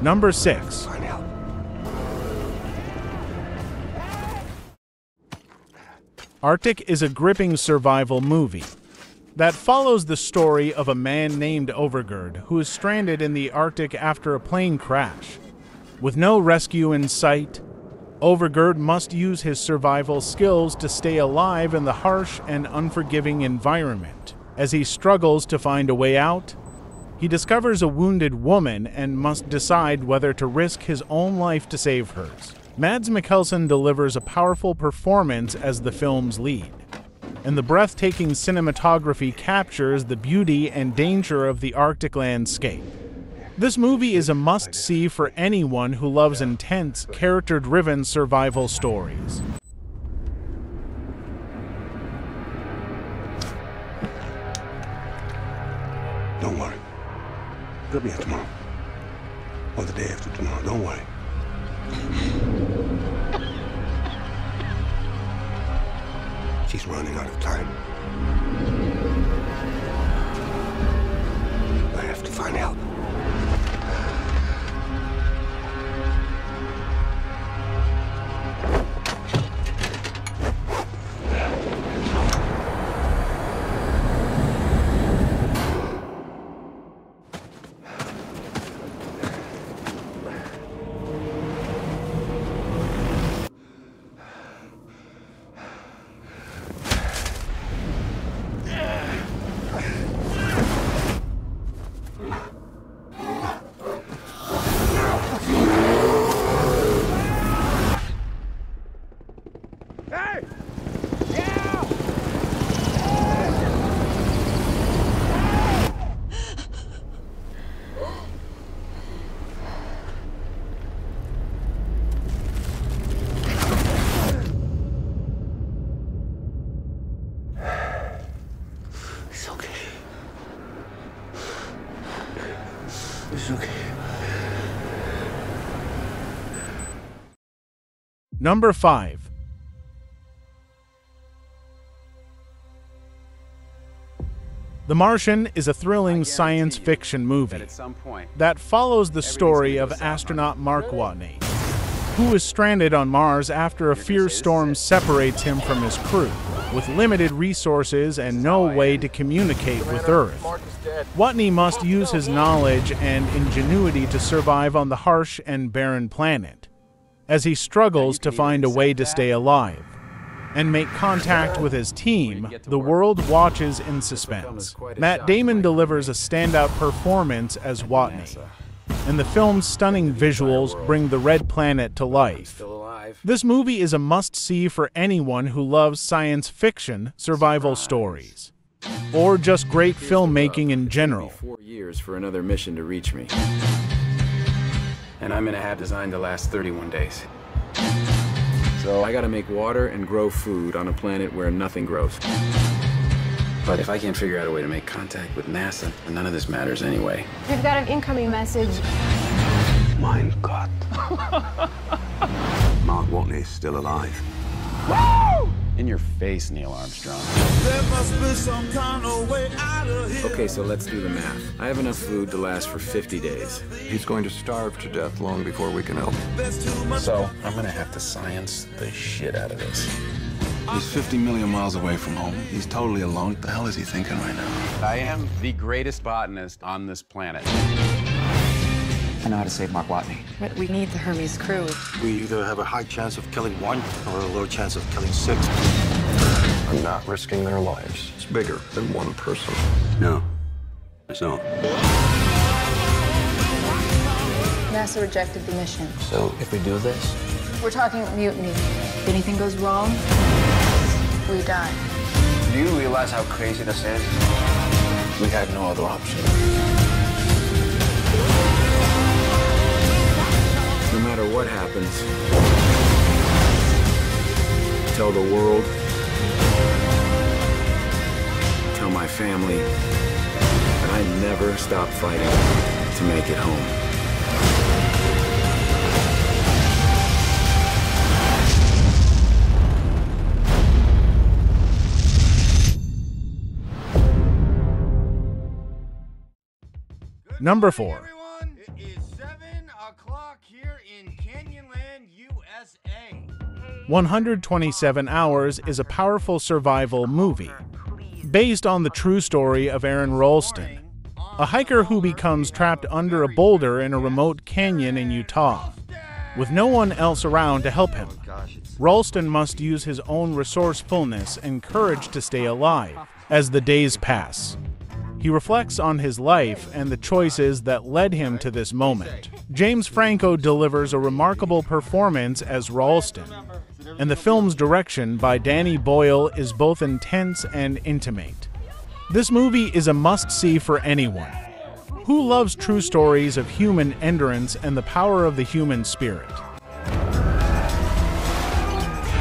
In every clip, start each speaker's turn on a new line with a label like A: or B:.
A: Number 6.
B: Find help.
A: Arctic is a gripping survival movie that follows the story of a man named Overgird who is stranded in the Arctic after a plane crash. With no rescue in sight, Overgird must use his survival skills to stay alive in the harsh and unforgiving environment. As he struggles to find a way out, he discovers a wounded woman and must decide whether to risk his own life to save hers. Mads Mikkelsen delivers a powerful performance as the film's lead, and the breathtaking cinematography captures the beauty and danger of the Arctic landscape. This movie is a must-see for anyone who loves intense, character-driven survival stories.
B: Don't worry. They'll be here tomorrow. Or the day after tomorrow. Don't worry. She's running out of time. I have to find help. It's okay. It's okay.
A: Number 5. The Martian is a thrilling science fiction movie that follows the story of astronaut Mark Watney, who is stranded on Mars after a fierce storm separates him from his crew, with limited resources and no way to communicate with Earth. Watney must use his knowledge and ingenuity to survive on the harsh and barren planet, as he struggles to find a way to stay alive and make contact with his team. The world watches in suspense. Matt Damon delivers a standout performance as Watney, and the film's stunning visuals bring the red planet to life. This movie is a must-see for anyone who loves science fiction survival stories, or just great filmmaking in general.
C: 4 years for another mission to reach me, and I'm in a hab designed to last 31 days. So I gotta make water and grow food on a planet where nothing grows. But if I can't figure out a way to make contact with NASA, then none of this matters anyway.
D: We've got an incoming message.
B: Mein Gott. Mark Watney's still alive.
C: Woo! In your face, Neil Armstrong.
E: There must be some kind of way out of here.
C: Okay, so let's do the math. I have enough food to last for 50 days.
B: He's going to starve to death long before we can help.
E: There's too much.
C: So I'm gonna have to science the shit out of this.
F: He's 50 million miles away from home. He's totally alone. What the hell is he thinking right now?
C: I am the greatest botanist on this planet.
G: I know how to save Mark Watney.
D: But we need the Hermes crew.
H: We either have a high chance of killing one or a low chance of killing 6.
B: I'm not risking their lives. It's bigger than one person.
H: No, it's not.
D: NASA rejected the mission.
G: So if we do this,
D: We're talking mutiny. If anything goes wrong, we die.
G: do you realize how crazy this is? We had no other option.
C: No matter what happens, tell the world, tell my family that I never stop fighting to make it home.
A: Number 4.
E: Everyone, it is 7
A: 127 Hours is a powerful survival movie based on the true story of Aaron Ralston, a hiker who becomes trapped under a boulder in a remote canyon in Utah. With no one else around to help him, Ralston must use his own resourcefulness and courage to stay alive as the days pass. He reflects on his life and the choices that led him to this moment. James Franco delivers a remarkable performance as Ralston, and the film's direction by Danny Boyle is both intense and intimate. This movie is a must-see for anyone who loves true stories of human endurance and the power of the human spirit.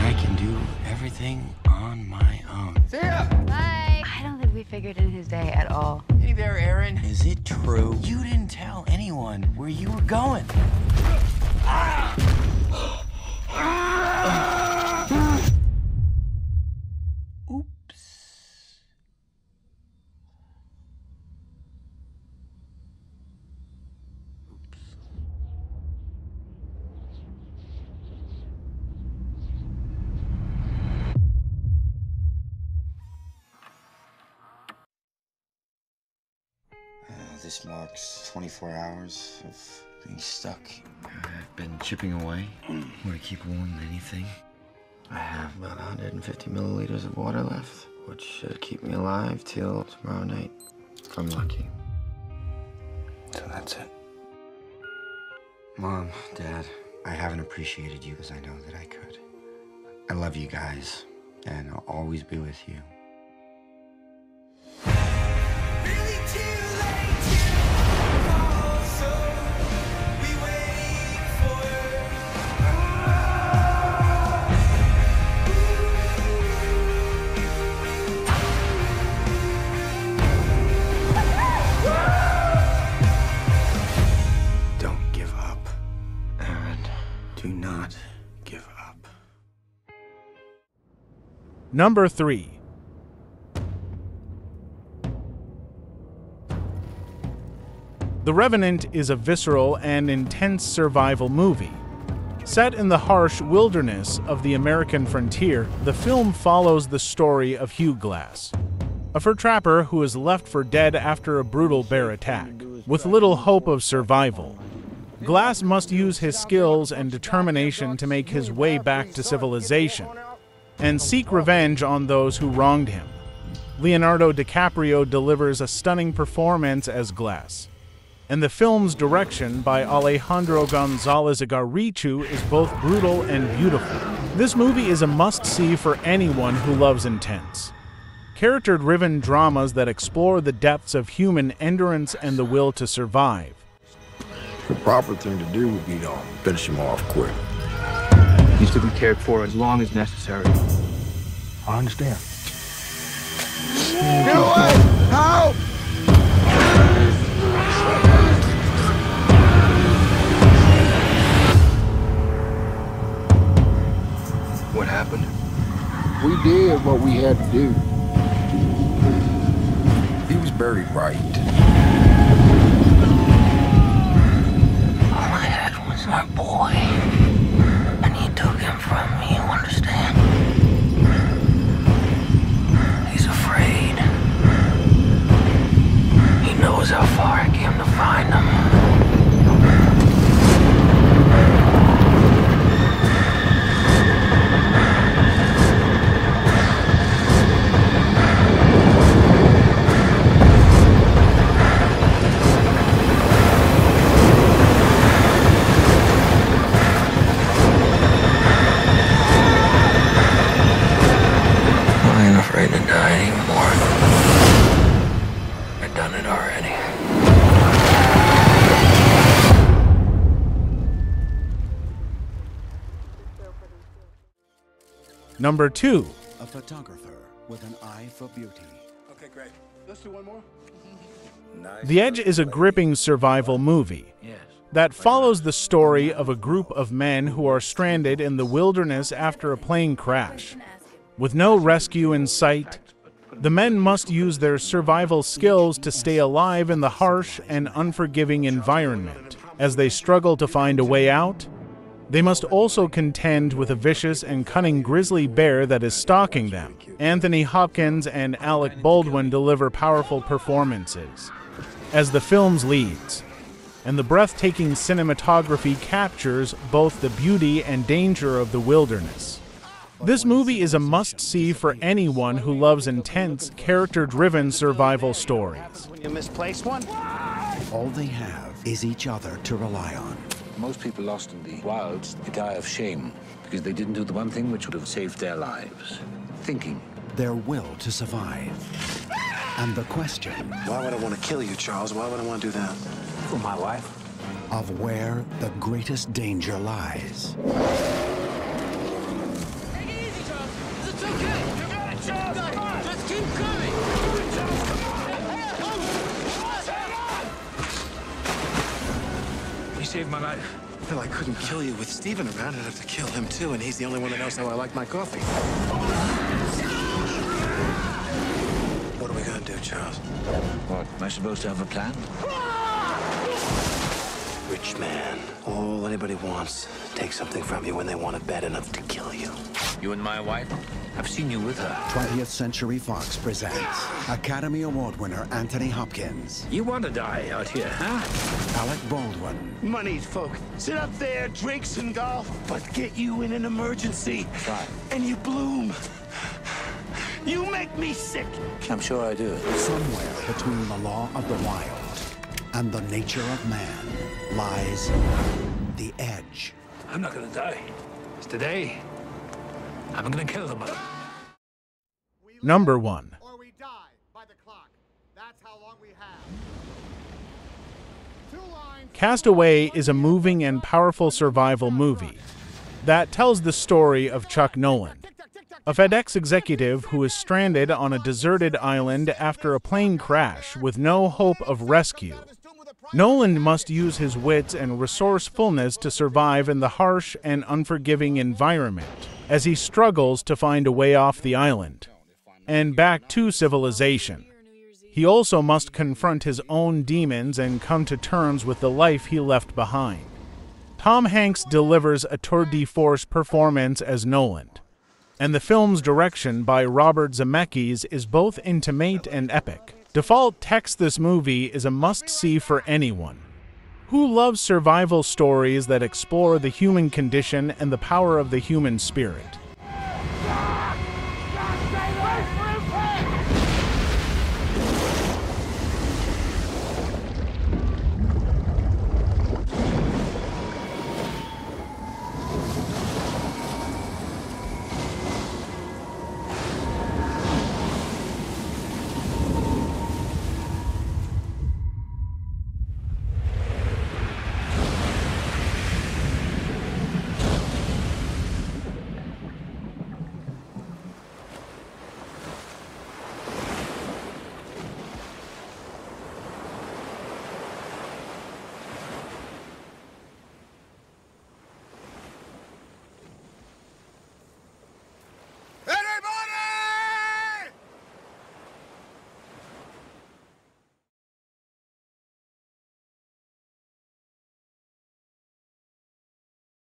I: I can do everything on my own.
J: See ya!
D: Bye. I don't think we figured in his day at all.
I: Hey there, Aaron. Is it true you didn't tell anyone where you were going? This marks 24 hours of being stuck. I've been chipping away. Want to keep warm than anything. I have about 150 milliliters of water left, which should keep me alive till tomorrow night, if I'm lucky.
H: So that's it.
I: Mom, Dad, I haven't appreciated you as I know that I could. I love you guys, and I'll always be with you.
H: Do not give up.
A: Number 3. The Revenant is a visceral and intense survival movie. Set in the harsh wilderness of the American frontier, the film follows the story of Hugh Glass, a fur trapper who is left for dead after a brutal bear attack. With little hope of survival, Glass must use his skills and determination to make his way back to civilization and seek revenge on those who wronged him. Leonardo DiCaprio delivers a stunning performance as Glass, and the film's direction by Alejandro González Iñárritu is both brutal and beautiful. This movie is a must-see for anyone who loves intense, character-driven dramas that explore the depths of human endurance and the will to survive.
B: The proper thing to do would be to finish him off quick.
G: He's to be cared for as long as necessary.
B: I understand.
E: Get away! Help!
G: What happened?
B: We did what we had to do. He was buried right.
I: All I had was my boy, and he took him from me, you understand? He's afraid. He knows how far I came to find him. Afraid to die anymore. I've done it already.
A: Number 2.
E: A photographer with an eye for beauty.
B: Okay, great. Let's do one more.
A: The Edge is a gripping survival movie that follows the story of a group of men who are stranded in the wilderness after a plane crash. With no rescue in sight, the men must use their survival skills to stay alive in the harsh and unforgiving environment. As they struggle to find a way out, They must also contend with a vicious and cunning grizzly bear that is stalking them. Anthony Hopkins and Alec Baldwin deliver powerful performances as the film's leads, and the breathtaking cinematography captures both the beauty and danger of the wilderness. This movie is a must-see for anyone who loves intense, character-driven survival stories.
H: When you misplace one,
J: all they have is each other to rely on.
K: Most people lost in the wilds, they die of shame because they didn't do the one thing which would have saved their lives: thinking.
J: Their will to survive. And the question...
H: Why would I want to kill you, Charles? Why would I want to do that?
K: For my wife.
J: Of where the greatest danger lies.
E: Take it easy, Charles. It's okay. You got it, Charles. Come on. Just keep coming. Charles, come on. You saved my life.
H: Well, I couldn't kill you with Steven around. I'd have to kill him, too, and he's the only one that knows how I like my coffee. What are we gonna do, Charles?
K: What, am I supposed to have a plan?
H: Rich man. All anybody wants, take something from you when they want it bad enough to kill you.
K: You and my wife? I've seen you with her.
J: 20th Century Fox presents Academy Award winner Anthony Hopkins.
K: You want to die out here, huh?
J: Alec Baldwin.
E: Money's folk. Sit up there, drinks and golf, but get you in an emergency.
K: Try.
E: And you bloom. You make me sick.
K: I'm sure I do.
J: Somewhere between the law of the wild and the nature of man lies the edge.
K: I'm not gonna die. It's today. I'm gonna kill them.
A: Number 1.
L: Or we die by the clock. That's how long we have.
A: Castaway is a moving and powerful survival movie that tells the story of Chuck Nolan, a FedEx executive who is stranded on a deserted island after a plane crash with no hope of rescue. Nolan must use his wits and resourcefulness to survive in the harsh and unforgiving environment as he struggles to find a way off the island and back to civilization. He also must confront his own demons and come to terms with the life he left behind. Tom Hanks delivers a tour de force performance as Nolan, and the film's direction by Robert Zemeckis is both intimate and epic. Default text: this movie is a must-see for anyone who loves survival stories that explore the human condition and the power of the human spirit.